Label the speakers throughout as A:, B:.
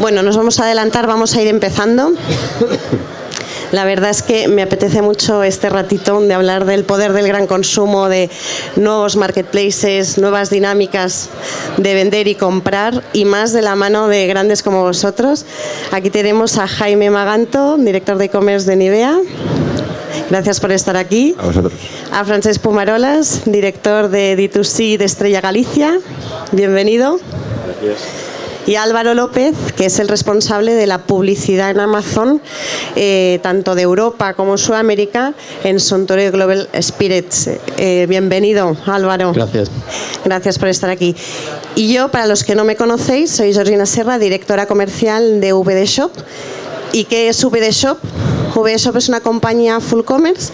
A: Bueno, nos vamos a adelantar, vamos a ir empezando. La verdad es que me apetece mucho este ratito de hablar del poder del gran consumo, de nuevos marketplaces, nuevas dinámicas de vender y comprar, y más de la mano de grandes como vosotros. Aquí tenemos a Jaime Maganto, director de e-commerce de Nivea. Gracias por estar aquí.
B: A vosotros.
A: A Francesc Pumarolas, director de D2C de Estrella Galicia. Bienvenido.
B: Gracias.
A: Y Álvaro López, que es el responsable de la publicidad en Amazon, tanto de Europa como Sudamérica, en Suntory Global Spirits. Bienvenido, Álvaro.
B: Gracias.
A: Gracias por estar aquí. Y yo, para los que no me conocéis, soy Georgina Serra, directora comercial de VD Shop. ¿Y qué es VD Shop? VD Shop es una compañía full commerce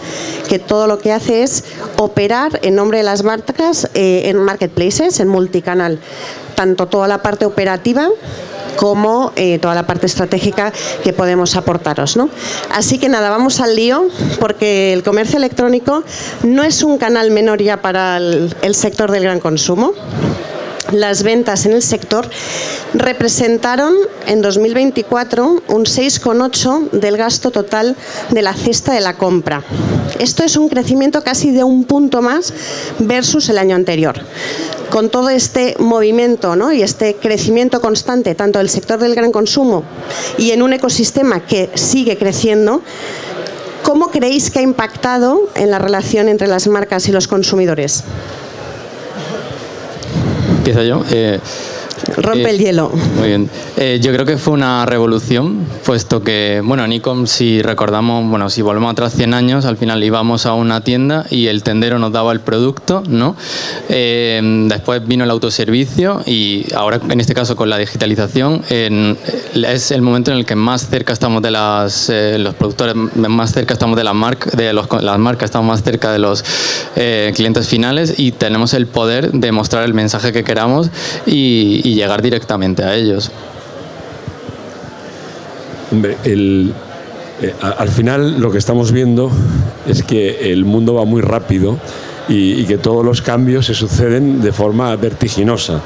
A: que todo lo que hace es operar en nombre de las marcas en marketplaces, en multicanal. Tanto toda la parte operativa como toda la parte estratégica que podemos aportaros, ¿no? Así que nada, vamos al lío, porque el comercio electrónico no es un canal menor ya para el sector del gran consumo. Las ventas en el sector representaron en 2024 un 6,8% del gasto total de la cesta de la compra. Esto es un crecimiento casi de un punto más versus el año anterior. Con todo este movimiento, ¿no?, y este crecimiento constante, tanto del sector del gran consumo y en un ecosistema que sigue creciendo, ¿cómo creéis que ha impactado en la relación entre las marcas y los consumidores?
C: Empiezo yo.
A: Rompe el hielo.
C: Muy bien. Yo creo que fue una revolución, puesto que, bueno, en e-com, si recordamos, bueno, si volvemos atrás 100 años, al final íbamos a una tienda y el tendero nos daba el producto, ¿no? Después vino el autoservicio y ahora, en este caso, con la digitalización, es el momento en el que más cerca estamos de los productores, más cerca estamos de las marcas, estamos más cerca de los clientes finales y tenemos el poder de mostrar el mensaje que queramos y llegar directamente a ellos.
B: Hombre, al final lo que estamos viendo es que el mundo va muy rápido y que todos los cambios se suceden de forma vertiginosa.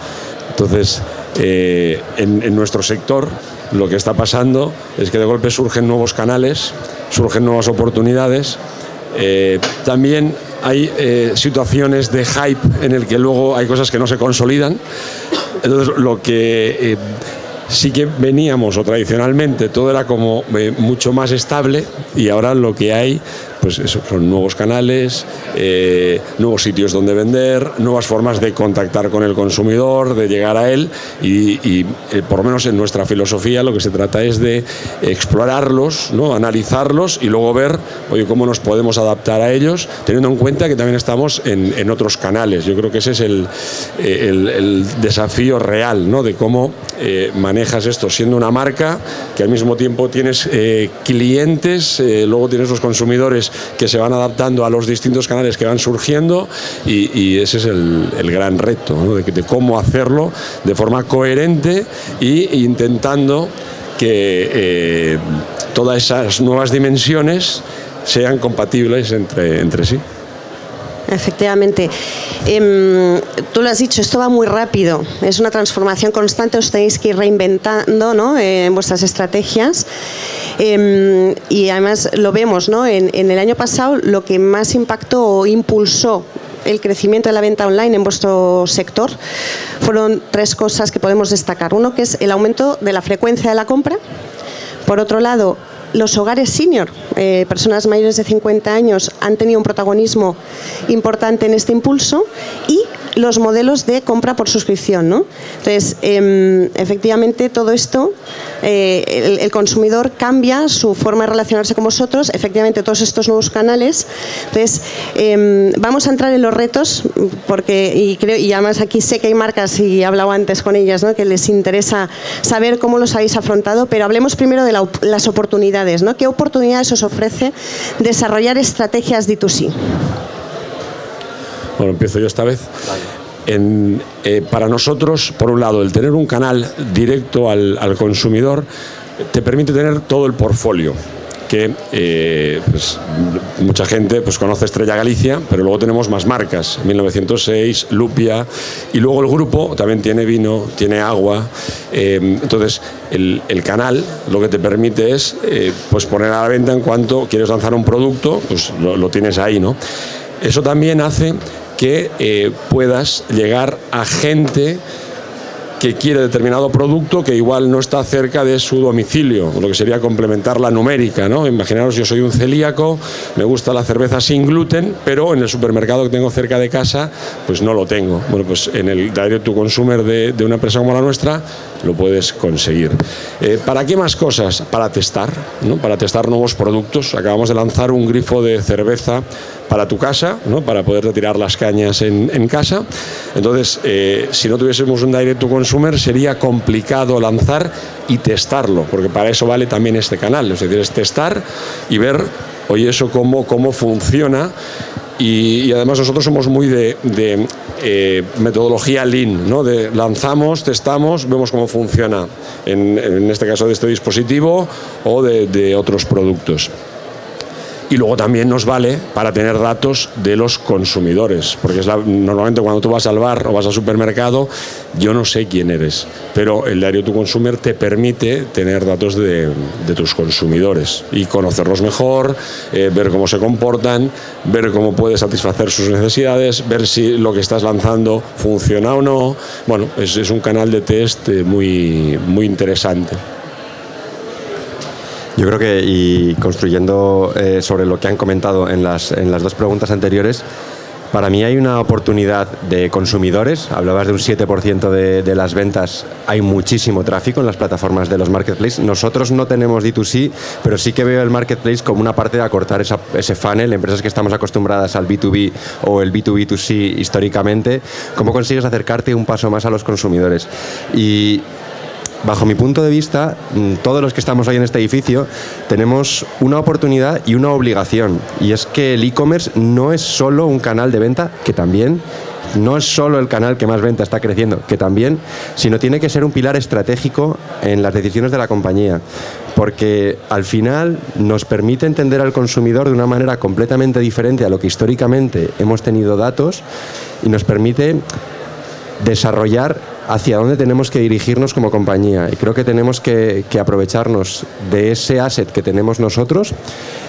B: Entonces, en nuestro sector lo que está pasando es que de golpe surgen nuevos canales, surgen nuevas oportunidades. También hay situaciones de hype en el que luego hay cosas que no se consolidan. Entonces, lo que sí que veníamos, o tradicionalmente, todo era como mucho más estable, y ahora lo que hay, pues eso, son nuevos canales, nuevos sitios donde vender, nuevas formas de contactar con el consumidor, de llegar a él, y por lo menos en nuestra filosofía lo que se trata es de explorarlos, ¿no?, analizarlos y luego ver, oye, cómo nos podemos adaptar a ellos, teniendo en cuenta que también estamos en otros canales. Yo creo que ese es el desafío real, ¿no?, de cómo manejas esto siendo una marca, que al mismo tiempo tienes clientes, luego tienes los consumidores que se van adaptando a los distintos canales que van surgiendo, y ese es el gran reto, ¿no?, de cómo hacerlo de forma coherente e intentando que todas esas nuevas dimensiones sean compatibles entre sí.
A: Efectivamente. Tú lo has dicho, esto va muy rápido, es una transformación constante, os tenéis que ir reinventando, ¿no?, en vuestras estrategias, y además lo vemos, ¿no?, en el año pasado lo que más impactó o impulsó el crecimiento de la venta online en vuestro sector fueron tres cosas que podemos destacar. Uno, que es el aumento de la frecuencia de la compra. Por otro lado, los hogares senior, personas mayores de 50 años, han tenido un protagonismo importante en este impulso, y los modelos de compra por suscripción, ¿no? Entonces, efectivamente, todo esto, el consumidor cambia su forma de relacionarse con vosotros, efectivamente, todos estos nuevos canales. Entonces, vamos a entrar en los retos, porque, y además aquí sé que hay marcas, y he hablado antes con ellas, ¿no?, que les interesa saber cómo los habéis afrontado, pero hablemos primero de las oportunidades, ¿no? ¿Qué oportunidades os ofrece desarrollar estrategias D2C?
B: Bueno, empiezo yo esta vez. Para nosotros, por un lado, el tener un canal directo al consumidor te permite tener todo el portfolio, que pues, mucha gente pues conoce Estrella Galicia, pero luego tenemos más marcas, 1906, Lupia, y luego el grupo también tiene vino, tiene agua. Entonces el canal lo que te permite es pues poner a la venta en cuanto quieres lanzar un producto, pues lo tienes ahí, ¿no? Eso también hace que puedas llegar a gente que quiere determinado producto que igual no está cerca de su domicilio, lo que sería complementar la numérica, ¿no? Imaginaros, yo soy un celíaco, me gusta la cerveza sin gluten, pero en el supermercado que tengo cerca de casa, pues no lo tengo. Bueno, pues en el Direct to Consumer de una empresa como la nuestra, lo puedes conseguir. ¿Para qué más cosas? Para testar, ¿no? Para testar nuevos productos. Acabamos de lanzar un grifo de cerveza para tu casa, ¿no? Para poder retirar las cañas en casa. Entonces, si no tuviésemos un Direct to Consumer, sería complicado lanzar y testarlo, porque para eso vale también este canal. Es decir, es testar y ver, oye, eso cómo funciona. Y además nosotros somos muy de metodología Lean, ¿no? De lanzamos, testamos, vemos cómo funciona, en este caso de este dispositivo o de otros productos. Y luego también nos vale para tener datos de los consumidores, porque normalmente cuando tú vas al bar o vas al supermercado, yo no sé quién eres, pero el Direct to Consumer te permite tener datos de tus consumidores y conocerlos mejor, ver cómo se comportan, ver cómo puedes satisfacer sus necesidades, ver si lo que estás lanzando funciona o no. Bueno, es un canal de test muy, muy interesante.
D: Yo creo que, y construyendo sobre lo que han comentado en las dos preguntas anteriores, para mí hay una oportunidad de consumidores. Hablabas de un 7% de las ventas. Hay muchísimo tráfico en las plataformas de los marketplaces. Nosotros no tenemos D2C, pero sí que veo el marketplace como una parte de acortar ese funnel. Empresas que estamos acostumbradas al B2B o el B2B2C históricamente, ¿cómo consigues acercarte un paso más a los consumidores? Y bajo mi punto de vista, todos los que estamos hoy en este edificio tenemos una oportunidad y una obligación, y es que el e-commerce no es solo un canal de venta, que también, no es solo el canal que más venta está creciendo, que también, sino tiene que ser un pilar estratégico en las decisiones de la compañía, porque al final nos permite entender al consumidor de una manera completamente diferente a lo que históricamente hemos tenido datos, y nos permite desarrollar hacia dónde tenemos que dirigirnos como compañía. Y creo que tenemos que aprovecharnos de ese asset que tenemos nosotros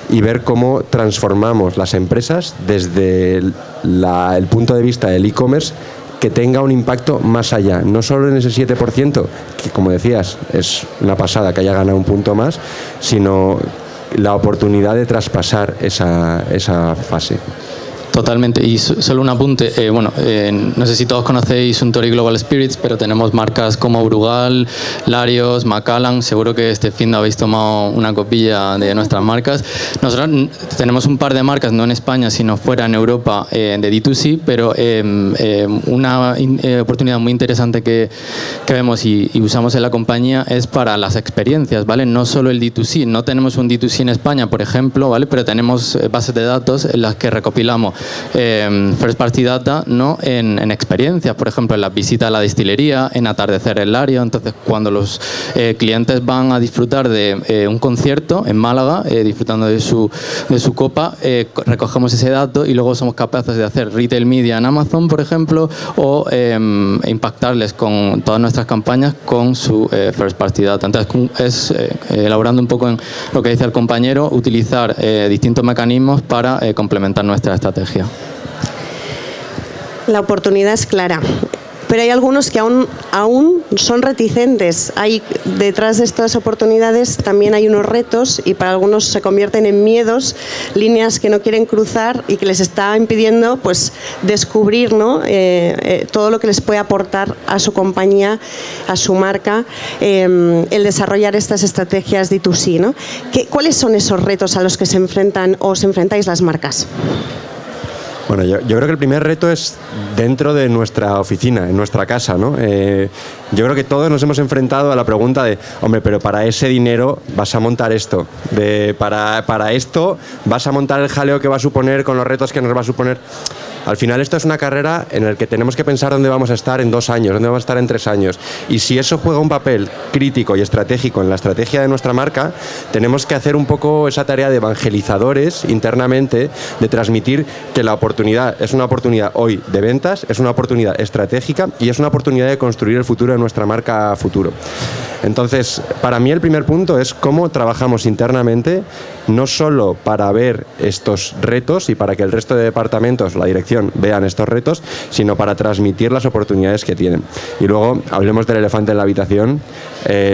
D: y ver cómo transformamos las empresas desde el punto de vista del e-commerce, que tenga un impacto más allá, no solo en ese 7%, que como decías, es una pasada que haya ganado un punto más, sino la oportunidad de traspasar esa fase.
C: Totalmente, y solo un apunte, no sé si todos conocéis Suntory Global Spirits, pero tenemos marcas como Brugal, Larios, Macallan, seguro que este fin de habéis tomado una copilla de nuestras marcas. Nosotros tenemos un par de marcas, no en España, sino fuera en Europa, de D2C, pero una oportunidad muy interesante que vemos y usamos en la compañía es para las experiencias, ¿vale? No solo el D2C, no tenemos un D2C en España, por ejemplo, ¿vale? Pero tenemos bases de datos en las que recopilamos first party data, ¿no? en experiencias, por ejemplo en las visitas a la destilería, en atardecer el Lario. Entonces cuando los clientes van a disfrutar de un concierto en Málaga, disfrutando de su copa, recogemos ese dato y luego somos capaces de hacer retail media en Amazon, por ejemplo, o impactarles con todas nuestras campañas con su first party data. Entonces es, elaborando un poco en lo que dice el compañero, utilizar distintos mecanismos para complementar nuestra estrategia.
A: La oportunidad es clara, pero hay algunos que aún son reticentes. Hay detrás de estas oportunidades también hay unos retos, y para algunos se convierten en miedos, líneas que no quieren cruzar y que les está impidiendo pues descubrir, ¿no? Todo lo que les puede aportar a su compañía, a su marca, el desarrollar estas estrategias D2C, ¿no? ¿Cuáles son esos retos a los que se enfrentan o os enfrentáis las marcas?
D: Bueno, yo creo que el primer reto es dentro de nuestra oficina, en nuestra casa, ¿no? Yo creo que todos nos hemos enfrentado a la pregunta de, hombre, pero para ese dinero vas a montar esto, para esto vas a montar el jaleo que va a suponer con los retos que nos va a suponer. Al final esto es una carrera en la que tenemos que pensar dónde vamos a estar en 2 años, dónde vamos a estar en 3 años. Y si eso juega un papel crítico y estratégico en la estrategia de nuestra marca, tenemos que hacer un poco esa tarea de evangelizadores internamente, de transmitir que la oportunidad es una oportunidad hoy de ventas, es una oportunidad estratégica y es una oportunidad de construir el futuro de nuestra marca a futuro. Entonces, para mí el primer punto es cómo trabajamos internamente, no solo para ver estos retos y para que el resto de departamentos, la dirección, vean estos retos, sino para transmitir las oportunidades que tienen. Y luego, hablemos del elefante en la habitación.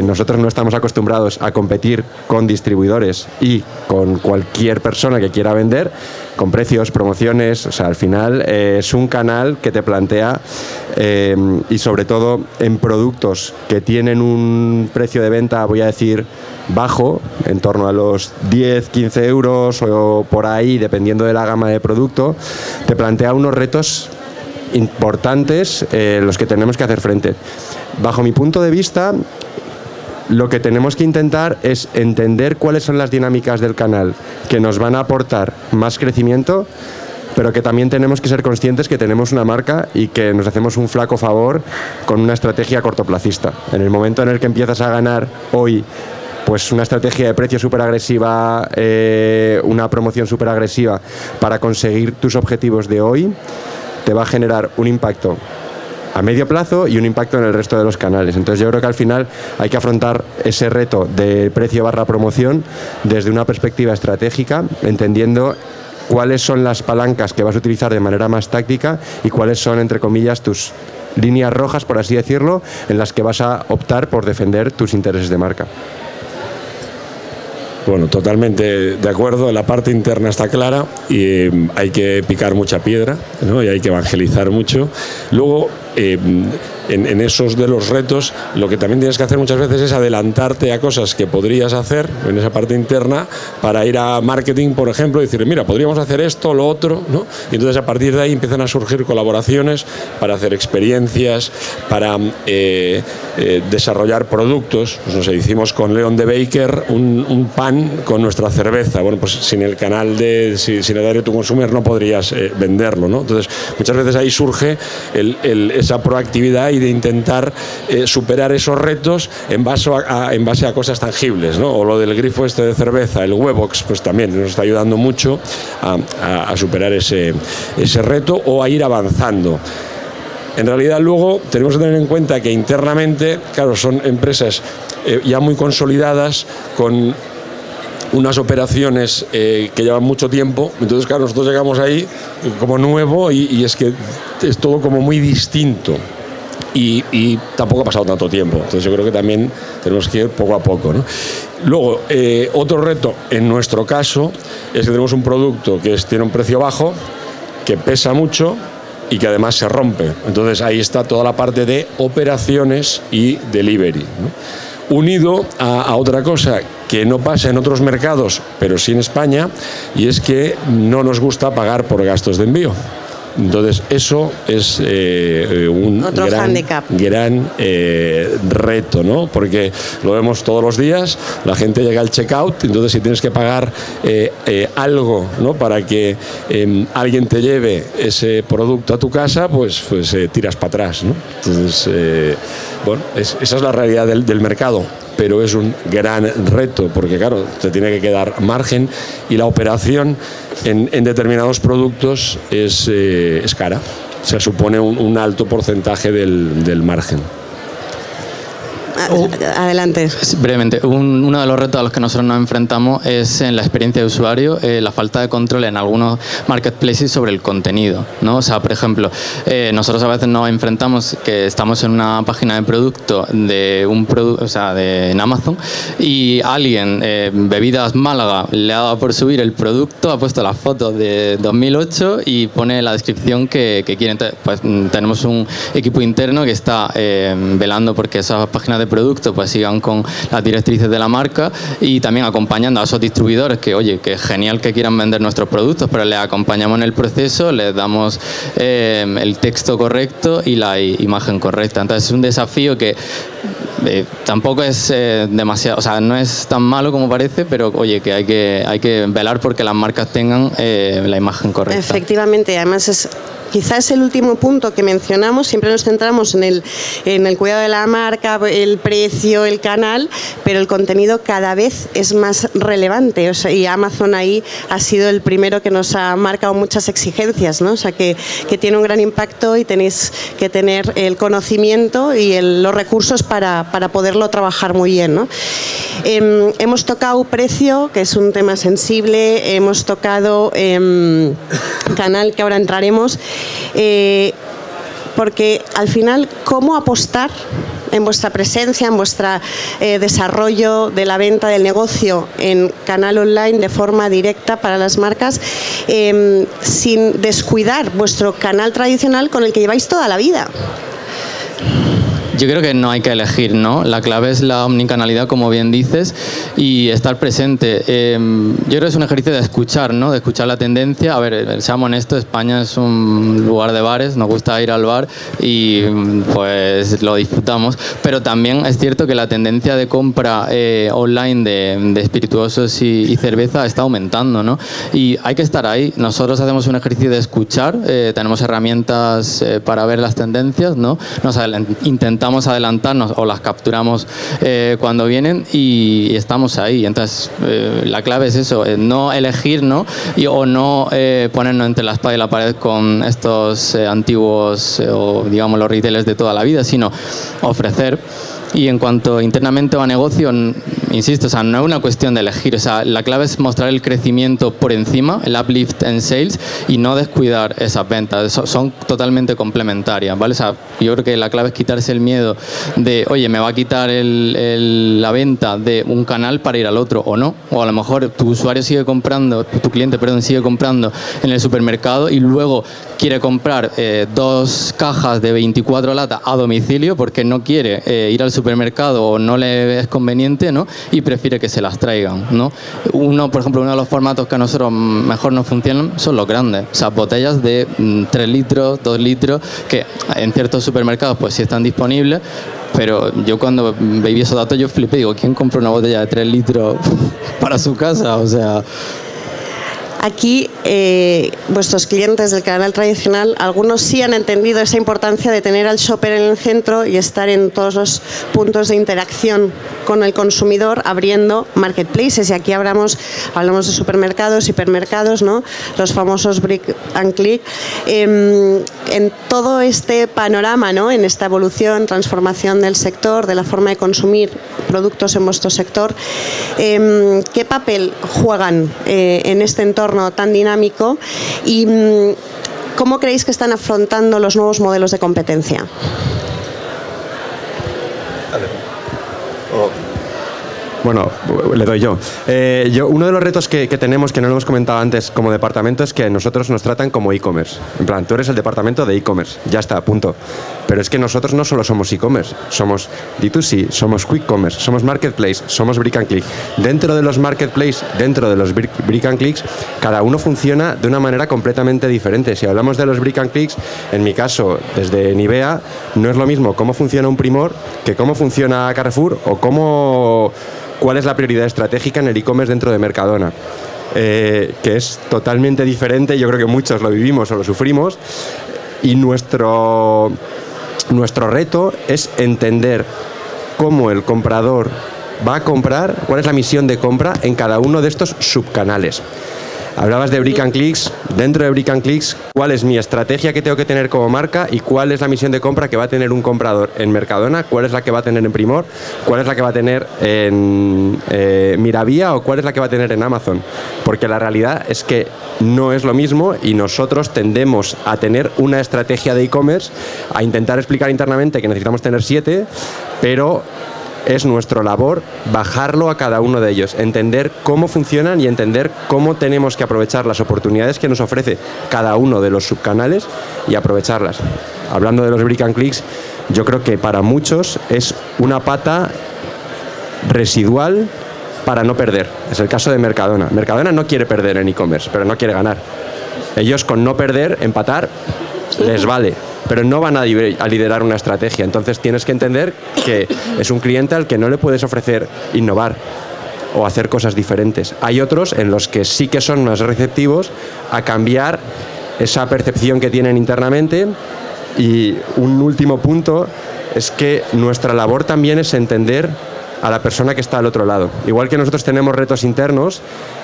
D: Nosotros no estamos acostumbrados a competir con distribuidores y con cualquier persona que quiera vender, con precios, promociones. O sea, al final es un canal que te plantea, y sobre todo en productos que tienen un precio de venta, voy a decir, bajo, en torno a los 10, 15 euros o por ahí, dependiendo de la gama de producto, te plantea unos retos importantes los que tenemos que hacer frente. Bajo mi punto de vista, lo que tenemos que intentar es entender cuáles son las dinámicas del canal que nos van a aportar más crecimiento, pero que también tenemos que ser conscientes que tenemos una marca y que nos hacemos un flaco favor con una estrategia cortoplacista. En el momento en el que empiezas a ganar hoy pues una estrategia de precio súper agresiva, una promoción súper agresiva para conseguir tus objetivos de hoy, te va a generar un impacto a medio plazo y un impacto en el resto de los canales. Entonces yo creo que al final hay que afrontar ese reto de precio / promoción desde una perspectiva estratégica, entendiendo cuáles son las palancas que vas a utilizar de manera más táctica y cuáles son, entre comillas, tus líneas rojas, por así decirlo, en las que vas a optar por defender tus intereses de marca.
B: Bueno, totalmente de acuerdo. La parte interna está clara y hay que picar mucha piedra, ¿no? Y hay que evangelizar mucho. Luego, en esos de los retos, lo que también tienes que hacer muchas veces es adelantarte a cosas que podrías hacer en esa parte interna para ir a marketing, por ejemplo, y decir, mira, podríamos hacer esto, lo otro, ¿no? Y entonces a partir de ahí empiezan a surgir colaboraciones para hacer experiencias, para desarrollar productos. Pues, no sé, hicimos con Leon de Baker un pan con nuestra cerveza. Bueno, pues sin el canal sin el Direct to Consumer no podrías venderlo, ¿no? Entonces, muchas veces ahí surge esa proactividad y de intentar superar esos retos en base a cosas tangibles, ¿no? O lo del grifo este de cerveza, el Webox, pues también nos está ayudando mucho a superar ese reto o a ir avanzando. En realidad luego tenemos que tener en cuenta que internamente, claro, son empresas ya muy consolidadas con unas operaciones que llevan mucho tiempo. Entonces, claro, nosotros llegamos ahí como nuevo y es que es todo como muy distinto. Y tampoco ha pasado tanto tiempo. Entonces yo creo que también tenemos que ir poco a poco, ¿no? Luego, otro reto en nuestro caso es que tenemos un producto que tiene un precio bajo, que pesa mucho y que además se rompe. Entonces ahí está toda la parte de operaciones y delivery, ¿no? Unido a otra cosa que no pasa en otros mercados, pero sí en España, y es que no nos gusta pagar por gastos de envío. Entonces eso es un gran reto, ¿no? Porque lo vemos todos los días, la gente llega al checkout, entonces si tienes que pagar algo, ¿no? Para que alguien te lleve ese producto a tu casa, pues tiras para atrás, ¿no? Entonces, bueno, esa es la realidad del mercado. Pero es un gran reto, porque claro, te tiene que quedar margen y la operación en determinados productos es cara. O sea, supone un alto porcentaje del margen.
A: Adelante.
C: Brevemente, uno de los retos a los que nosotros nos enfrentamos es en la experiencia de usuario, la falta de control en algunos marketplaces sobre el contenido, ¿no? O sea, por ejemplo, nosotros a veces nos enfrentamos que estamos en una página de producto de un producto, o sea, en Amazon, y alguien, Bebidas Málaga, le ha dado por subir el producto, ha puesto las fotos de 2008 y pone la descripción que quiere. Entonces, pues tenemos un equipo interno que está velando porque esas páginas de producto pues sigan con las directrices de la marca y también acompañando a esos distribuidores que, oye, que genial que quieran vender nuestros productos, pero les acompañamos en el proceso, les damos el texto correcto y la imagen correcta. Entonces es un desafío que tampoco es demasiado, o sea, no es tan malo como parece, pero oye, que hay que velar porque las marcas tengan la imagen correcta.
A: Efectivamente, además es quizás el último punto que mencionamos, siempre nos centramos en el cuidado de la marca, el precio, el canal, pero el contenido cada vez es más relevante. O sea, y Amazon ahí ha sido el primero que nos ha marcado muchas exigencias, ¿no? O sea, que tiene un gran impacto y tenéis que tener el conocimiento y los recursos para poderlo trabajar muy bien, ¿no? Hemos tocado precio, que es un tema sensible, hemos tocado canal, que ahora entraremos. Porque al final, ¿cómo apostar en vuestra presencia, en vuestro desarrollo de la venta del negocio en canal online de forma directa para las marcas, sin descuidar vuestro canal tradicional con el que lleváis toda la vida?
C: Yo creo que no hay que elegir, ¿no? La clave es la omnicanalidad, como bien dices, y estar presente. Yo creo que es un ejercicio de escuchar, ¿no? De escuchar la tendencia. A ver, seamos honestos, España es un lugar de bares, nos gusta ir al bar y pues lo disfrutamos, pero también es cierto que la tendencia de compra online de espirituosos y cerveza está aumentando, ¿no? Y hay que estar ahí. Nosotros hacemos un ejercicio de escuchar, tenemos herramientas para ver las tendencias, ¿no? Intentamos adelantarnos o las capturamos cuando vienen y estamos ahí. Entonces, la clave es eso, no elegir, ¿no? O no ponernos entre la espada y la pared con estos antiguos o digamos los retailers de toda la vida, sino ofrecer. Y en cuanto internamente va a negocio, insisto, o sea, no es una cuestión de elegir, o sea, la clave es mostrar el crecimiento por encima, el uplift en sales, y no descuidar esas ventas. Son totalmente complementarias, ¿vale? O sea, yo creo que la clave es quitarse el miedo de, oye, me va a quitar la venta de un canal para ir al otro, o no. O a lo mejor tu usuario sigue comprando, tu cliente, perdón, sigue comprando en el supermercado y luego quiere comprar 2 cajas de 24 latas a domicilio porque no quiere ir al supermercado o no le es conveniente, ¿no? Y prefiere que se las traigan, ¿no? Por ejemplo, uno de los formatos que a nosotros mejor nos funcionan son los grandes, o sea, botellas de 3 litros, 2 litros, que en ciertos supermercados pues sí están disponibles, pero yo cuando veía esos datos yo flipé, digo, ¿quién compra una botella de 3 litros para su casa? O sea...
A: Aquí, vuestros clientes del canal tradicional, algunos sí han entendido esa importancia de tener al shopper en el centro y estar en todos los puntos de interacción con el consumidor, abriendo marketplaces. Y aquí hablamos de supermercados, hipermercados, ¿no? Los famosos brick and click. En todo este panorama, ¿no? En esta evolución, transformación del sector, de la forma de consumir productos en vuestro sector, ¿qué papel juegan en este entorno tan dinámico y cómo creéis que están afrontando los nuevos modelos de competencia?
D: Bueno, le doy yo. Uno de los retos que tenemos, que no lo hemos comentado antes como departamento, es que nosotros nos tratan como e-commerce. En plan, tú eres el departamento de e-commerce, ya está, punto. Pero es que nosotros no solo somos e-commerce, somos D2C, somos quick commerce, somos marketplace, somos brick and click. Dentro de los marketplace, dentro de los brick and clicks, cada uno funciona de una manera completamente diferente. Si hablamos de los brick and clicks, en mi caso, desde Nivea, no es lo mismo cómo funciona un Primor que cómo funciona Carrefour o cuál es la prioridad estratégica en el e-commerce dentro de Mercadona, que es totalmente diferente. Yo creo que muchos lo vivimos o lo sufrimos, y nuestro reto es entender cómo el comprador va a comprar, cuál es la misión de compra en cada uno de estos subcanales. Hablabas de Brick and Clicks. Dentro de Brick and Clicks, ¿cuál es mi estrategia que tengo que tener como marca y cuál es la misión de compra que va a tener un comprador en Mercadona? ¿Cuál es la que va a tener en Primor? ¿Cuál es la que va a tener en Miravía o cuál es la que va a tener en Amazon? Porque la realidad es que no es lo mismo y nosotros tendemos a tener una estrategia de e-commerce, a intentar explicar internamente que necesitamos tener 7, pero es nuestra labor bajarlo a cada uno de ellos, entender cómo funcionan y entender cómo tenemos que aprovechar las oportunidades que nos ofrece cada uno de los subcanales y aprovecharlas. Hablando de los brick and clicks, yo creo que para muchos es una pata residual para no perder. Es el caso de Mercadona. Mercadona no quiere perder en e-commerce, pero no quiere ganar. Ellos con no perder, empatar, les vale. pero no van a liderar una estrategia. Entonces tienes que entender que es un cliente al que no le puedes ofrecer innovar o hacer cosas diferentes. Hay otros en los que sí que son más receptivos a cambiar esa percepción que tienen internamente. Y un último punto es que nuestra labor también es entender a la persona que está al otro lado. Igual que nosotros tenemos retos internos,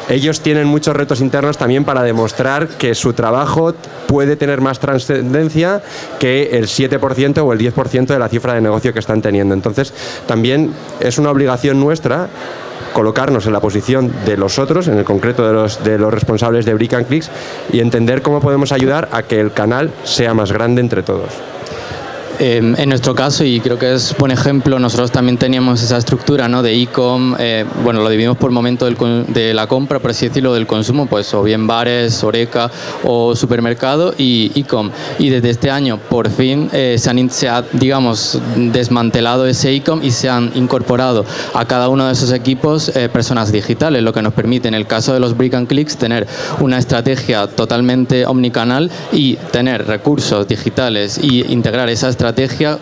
D: ellos tienen muchos retos internos también para demostrar que su trabajo puede tener más trascendencia que el 7% o el 10% de la cifra de negocio que están teniendo. Entonces, también es una obligación nuestra colocarnos en la posición de los otros, en el concreto de los responsables de Brick and Clicks, y entender cómo podemos ayudar a que el canal sea más grande entre todos.
C: En nuestro caso, y creo que es buen ejemplo, nosotros también teníamos esa estructura, ¿no?, de e-com, bueno, lo dividimos por momento de la compra, por así decirlo, del consumo, pues o bien bares, Horeca o supermercado y e-com. Y desde este año, por fin, se ha, digamos, desmantelado ese e-com y se han incorporado a cada uno de esos equipos personas digitales, lo que nos permite, en el caso de los Brick and Clicks, tener una estrategia totalmente omnicanal y tener recursos digitales y integrar esa estrategia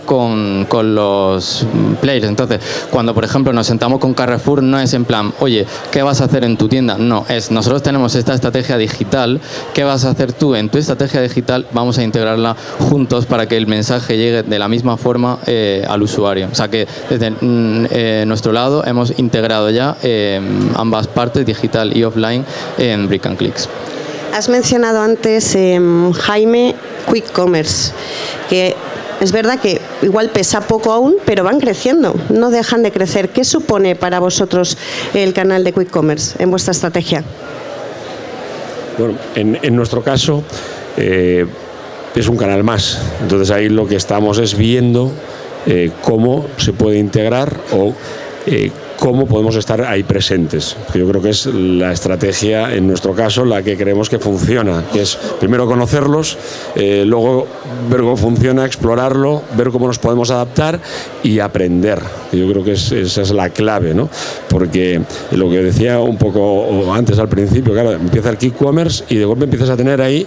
C: con los players. Entonces, cuando por ejemplo nos sentamos con Carrefour, no es en plan, oye, ¿qué vas a hacer en tu tienda? No, es nosotros tenemos esta estrategia digital, ¿qué vas a hacer tú en tu estrategia digital? Vamos a integrarla juntos para que el mensaje llegue de la misma forma al usuario. O sea que desde nuestro lado hemos integrado ya ambas partes, digital y offline, en Brick and Clicks.
A: Has mencionado antes, Jaime, Quick Commerce, que es verdad que igual pesa poco aún, pero van creciendo, no dejan de crecer. ¿Qué supone para vosotros el canal de Quick Commerce en vuestra estrategia?
B: Bueno, en nuestro caso es un canal más. Entonces ahí lo que estamos es viendo cómo se puede integrar o cómo podemos estar ahí presentes. Yo creo que es la estrategia, en nuestro caso, la que creemos que funciona, que es primero conocerlos, luego ver cómo funciona, explorarlo, ver cómo nos podemos adaptar y aprender. Yo creo que esa es la clave, ¿no? Porque lo que decía un poco antes al principio, claro, empieza el e-commerce y de golpe empiezas a tener ahí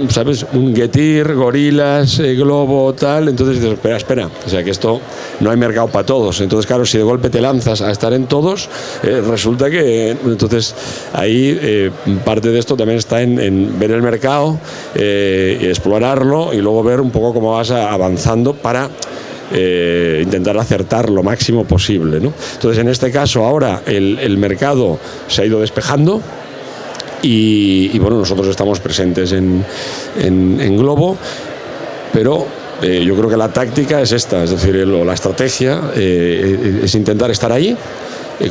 B: ¿sabes? Un Getir, Gorilas, Globo, tal. Entonces dices, espera. O sea, que esto no hay mercado para todos. Entonces, claro, si de golpe te lanzas a estar en todos, resulta que... Entonces, ahí parte de esto también está en ver el mercado, explorarlo y luego ver un poco cómo vas avanzando para... intentar acertar lo máximo posible, ¿no? Entonces, en este caso, ahora el mercado se ha ido despejando. Y bueno, nosotros estamos presentes en Globo, pero yo creo que la táctica es esta, es decir, la estrategia es intentar estar ahí,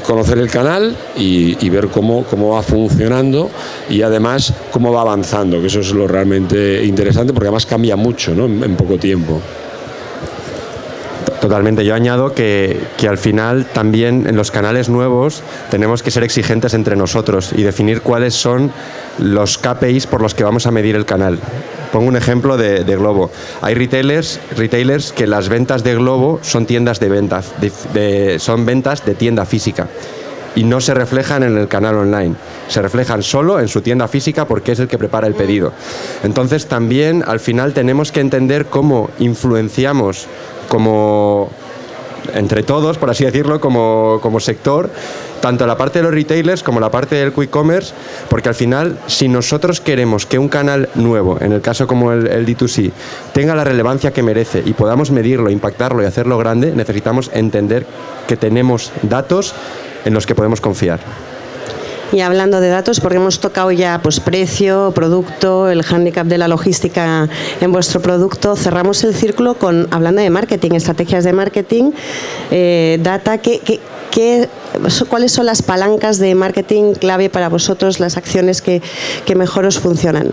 B: conocer el canal y ver cómo va funcionando y además cómo va avanzando, que eso es lo realmente interesante, porque además cambia mucho, ¿no? en poco tiempo.
D: Totalmente. Yo añado que al final también en los canales nuevos tenemos que ser exigentes entre nosotros y definir cuáles son los KPIs por los que vamos a medir el canal. Pongo un ejemplo de Globo. Hay retailers que las ventas de Globo son tiendas de ventas, son ventas de tienda física y no se reflejan en el canal online. Se reflejan solo en su tienda física porque es el que prepara el pedido. Entonces también al final tenemos que entender cómo influenciamos como entre todos, por así decirlo, como sector, tanto la parte de los retailers como la parte del quick commerce, porque al final, si nosotros queremos que un canal nuevo, en el caso como el D2C, tenga la relevancia que merece y podamos medirlo, impactarlo y hacerlo grande, necesitamos entender que tenemos datos en los que podemos confiar.
A: Y hablando de datos, porque hemos tocado ya pues precio, producto, el hándicap de la logística en vuestro producto, cerramos el círculo hablando de marketing, estrategias de marketing, data. ¿Cuáles son las palancas de marketing clave para vosotros, las acciones que mejor os funcionan?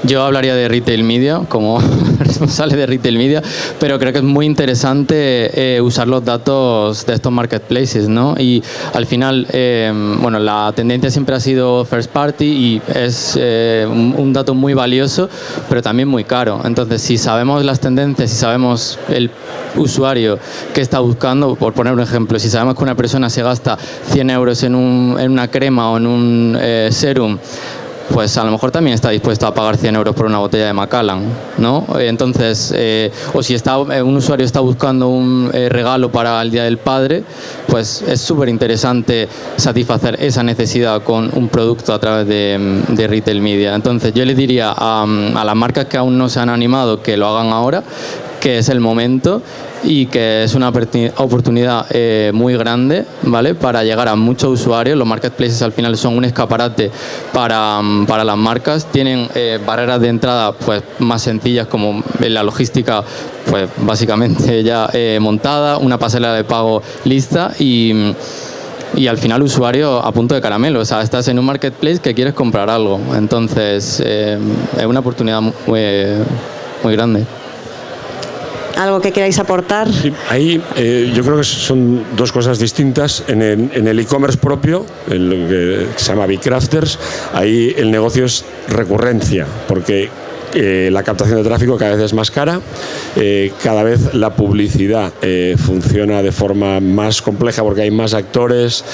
C: Yo hablaría de Retail Media como responsable de Retail Media, pero creo que es muy interesante usar los datos de estos marketplaces, ¿no? Y al final, bueno, la tendencia siempre ha sido first party y es un dato muy valioso, pero también muy caro. Entonces, si sabemos las tendencias, si sabemos el usuario que está buscando, por poner un ejemplo, si sabemos que una persona se gasta 100 euros en una crema o en un serum, pues a lo mejor también está dispuesto a pagar 100 euros por una botella de Macallan, ¿no? Entonces, o si un usuario está buscando un regalo para el Día del Padre, pues es súper interesante satisfacer esa necesidad con un producto a través de retail media. Entonces, yo les diría a las marcas que aún no se han animado que lo hagan ahora, que es el momento y que es una oportunidad muy grande, ¿vale? Para llegar a muchos usuarios. Los marketplaces al final son un escaparate para las marcas. Tienen barreras de entrada pues más sencillas, como la logística pues básicamente ya montada, una pasarela de pago lista y al final usuario a punto de caramelo. O sea, estás en un marketplace que quieres comprar algo. Entonces es una oportunidad muy grande.
A: ¿Algo que queráis aportar?
B: Sí, ahí yo creo que son dos cosas distintas. En el e-commerce propio, en lo que se llama Bicrafters, ahí el negocio es recurrencia, porque la captación de tráfico cada vez es más cara, cada vez la publicidad funciona de forma más compleja porque hay más actores,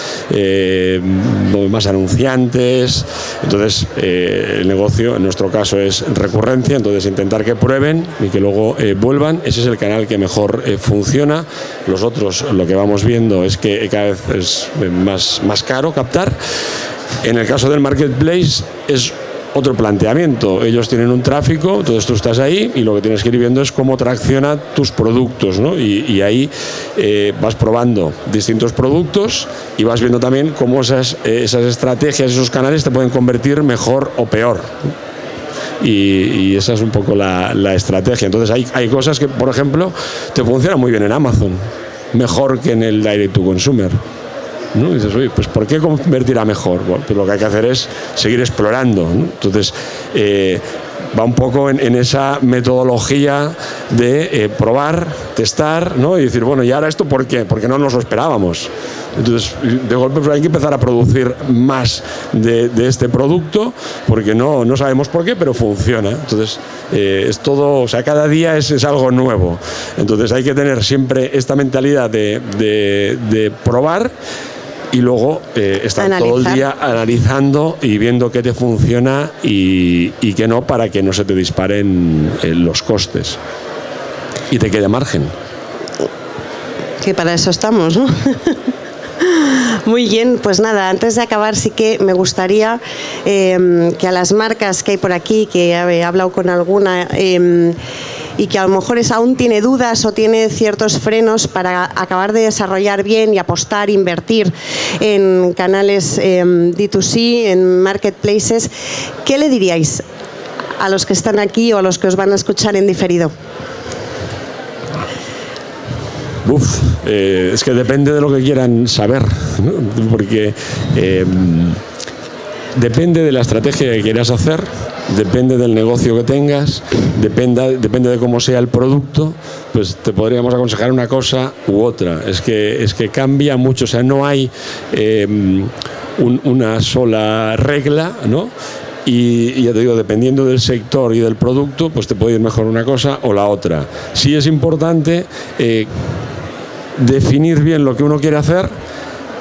B: más anunciantes. Entonces el negocio en nuestro caso es recurrencia, entonces intentar que prueben y que luego vuelvan. Ese es el canal que mejor funciona. Los otros, lo que vamos viendo es que cada vez es más caro captar. En el caso del marketplace es otro planteamiento. Ellos tienen un tráfico, entonces tú estás ahí y lo que tienes que ir viendo es cómo tracciona tus productos, ¿no? Y ahí vas probando distintos productos y vas viendo también cómo esas estrategias, esos canales te pueden convertir mejor o peor. Y esa es un poco la estrategia. Entonces hay cosas que, por ejemplo, te funcionan muy bien en Amazon, mejor que en el Direct to Consumer, ¿no? Y dices, oye, pues ¿por qué convertirá mejor? Bueno, pues lo que hay que hacer es seguir explorando, ¿no? Entonces, va un poco en esa metodología de probar, testar, ¿no? Y decir, bueno, ¿y ahora esto por qué? Porque no nos lo esperábamos. Entonces, de golpe pues, hay que empezar a producir más de este producto, porque no sabemos por qué, pero funciona. Entonces, es todo, o sea, cada día es algo nuevo. Entonces, hay que tener siempre esta mentalidad de probar y luego estar todo el día analizando y viendo qué te funciona y qué no, para que no se te disparen los costes y te quede margen.
A: Que para eso estamos, ¿no? Muy bien, pues nada, antes de acabar sí que me gustaría que a las marcas que hay por aquí, que he hablado con alguna y que a lo mejor aún tiene dudas o tiene ciertos frenos para acabar de desarrollar bien y apostar, invertir en canales D2C, en marketplaces, ¿qué le diríais a los que están aquí o a los que os van a escuchar en diferido?
B: Es que depende de lo que quieran saber, ¿no? Porque depende de la estrategia que quieras hacer, depende del negocio que tengas, depende de cómo sea el producto, pues te podríamos aconsejar una cosa u otra. Es que cambia mucho, o sea, no hay una sola regla, ¿no? Y ya te digo, dependiendo del sector y del producto, pues te puede ir mejor una cosa o la otra. Sí es importante definir bien lo que uno quiere hacer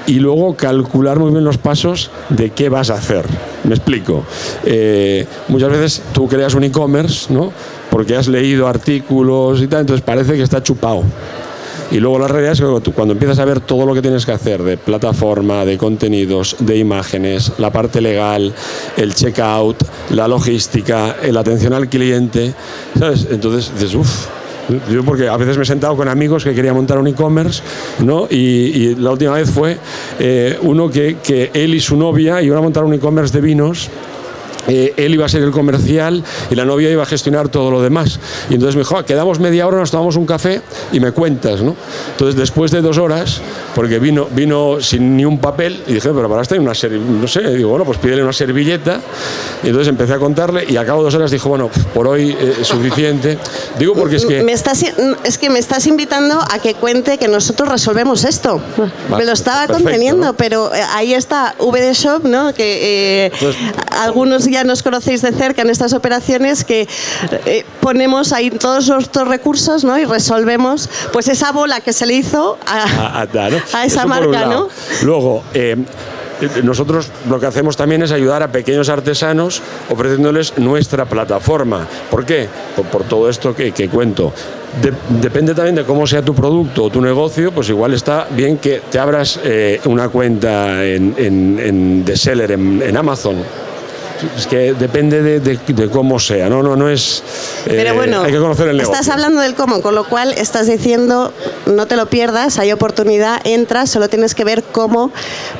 B: y luego calcular muy bien los pasos de qué vas a hacer. Me explico. Muchas veces tú creas un e-commerce, ¿no? Porque has leído artículos y tal, entonces parece que está chupado. Y luego la realidad es que cuando empiezas a ver todo lo que tienes que hacer de plataforma, de contenidos, de imágenes, la parte legal, el checkout, la logística, la atención al cliente, ¿sabes? Entonces dices, yo porque a veces me he sentado con amigos que querían montar un e-commerce, ¿no? Y la última vez fue uno que él y su novia iban a montar un e-commerce de vinos. Él iba a ser el comercial y la novia iba a gestionar todo lo demás. Y entonces me dijo, quedamos media hora, nos tomamos un café y me cuentas, ¿no? Entonces después de 2 horas, porque vino sin ni un papel, y dije, pero para esto hay una no sé, digo, bueno, pues pídele una servilleta. Y entonces empecé a contarle y a cabo de 2 horas dijo, bueno, por hoy es suficiente. Digo porque es que...
A: me estás invitando a que cuente que nosotros resolvemos esto. Me lo estaba conteniendo, ¿no? Pero ahí está VD Shop, ¿no? Que entonces, algunos ya nos conocéis de cerca en estas operaciones, que ponemos ahí todos nuestros recursos, ¿no? Y resolvemos pues esa bola que se le hizo a esa marca, ¿no?
B: Luego, nosotros lo que hacemos también es ayudar a pequeños artesanos ofreciéndoles nuestra plataforma. ¿Por qué? Por todo esto que cuento. Depende también de cómo sea tu producto o tu negocio, pues igual está bien que te abras una cuenta de seller en Amazon. Es que depende de cómo sea, no es...
A: Pero bueno,
B: hay que conocer el negocio.
A: Estás hablando del cómo, con lo cual estás diciendo, no te lo pierdas, hay oportunidad, entras, solo tienes que ver cómo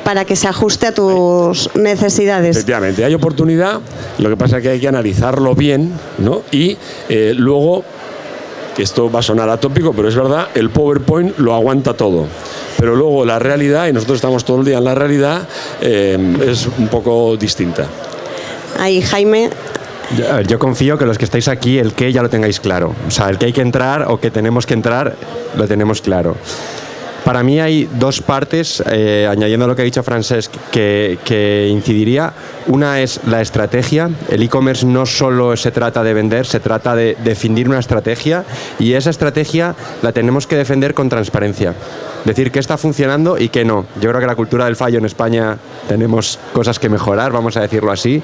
A: para que se ajuste a tus necesidades.
B: Efectivamente, hay oportunidad, lo que pasa es que hay que analizarlo bien, ¿no? Y luego, que esto va a sonar atópico, pero es verdad, el PowerPoint lo aguanta todo. Pero luego la realidad, y nosotros estamos todo el día en la realidad, es un poco distinta.
A: Ahí, Jaime.
D: Yo confío que los que estáis aquí, el qué ya lo tengáis claro. O sea, el que hay que entrar o que tenemos que entrar, lo tenemos claro. Para mí hay dos partes, añadiendo lo que ha dicho Francesc, que incidiría. Una es la estrategia. El e-commerce no solo se trata de vender, se trata de definir una estrategia, y esa estrategia la tenemos que defender con transparencia. Decir qué está funcionando y qué no. Yo creo que la cultura del fallo en España tenemos cosas que mejorar, vamos a decirlo así.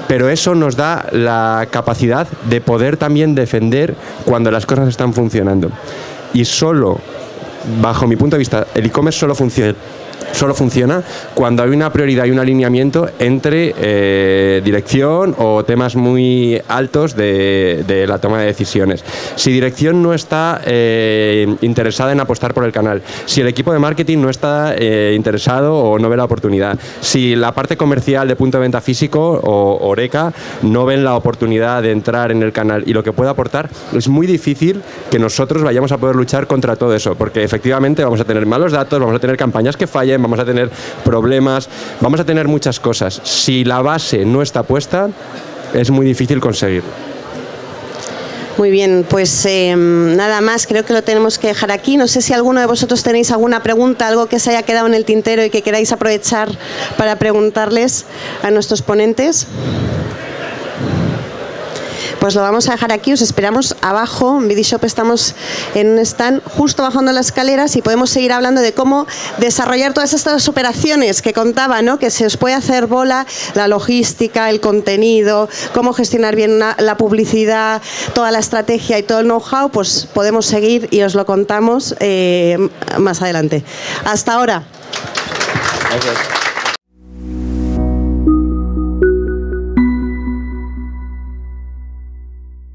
D: Pero eso nos da la capacidad de poder también defender cuando las cosas están funcionando. Y solo, bajo mi punto de vista, el e-commerce solo funciona cuando hay una prioridad y un alineamiento entre dirección o temas muy altos de la toma de decisiones. Si dirección no está interesada en apostar por el canal, si el equipo de marketing no está interesado o no ve la oportunidad, si la parte comercial de punto de venta físico o Oreca no ven la oportunidad de entrar en el canal y lo que puede aportar, es muy difícil que nosotros vayamos a poder luchar contra todo eso, porque efectivamente vamos a tener malos datos, vamos a tener campañas que fallen, vamos a tener problemas, vamos a tener muchas cosas. Si la base no está puesta, es muy difícil conseguirlo.
A: Muy bien, pues nada más, creo que lo tenemos que dejar aquí. No sé si alguno de vosotros tenéis alguna pregunta, algo que se haya quedado en el tintero y que queráis aprovechar para preguntarles a nuestros ponentes. Pues lo vamos a dejar aquí, os esperamos abajo. En BD Shop estamos en un stand justo bajando las escaleras y podemos seguir hablando de cómo desarrollar todas estas operaciones que contaba, ¿no? Que se os puede hacer bola, la logística, el contenido, cómo gestionar bien la publicidad, toda la estrategia y todo el know-how, pues podemos seguir y os lo contamos más adelante. Hasta ahora.
B: Gracias.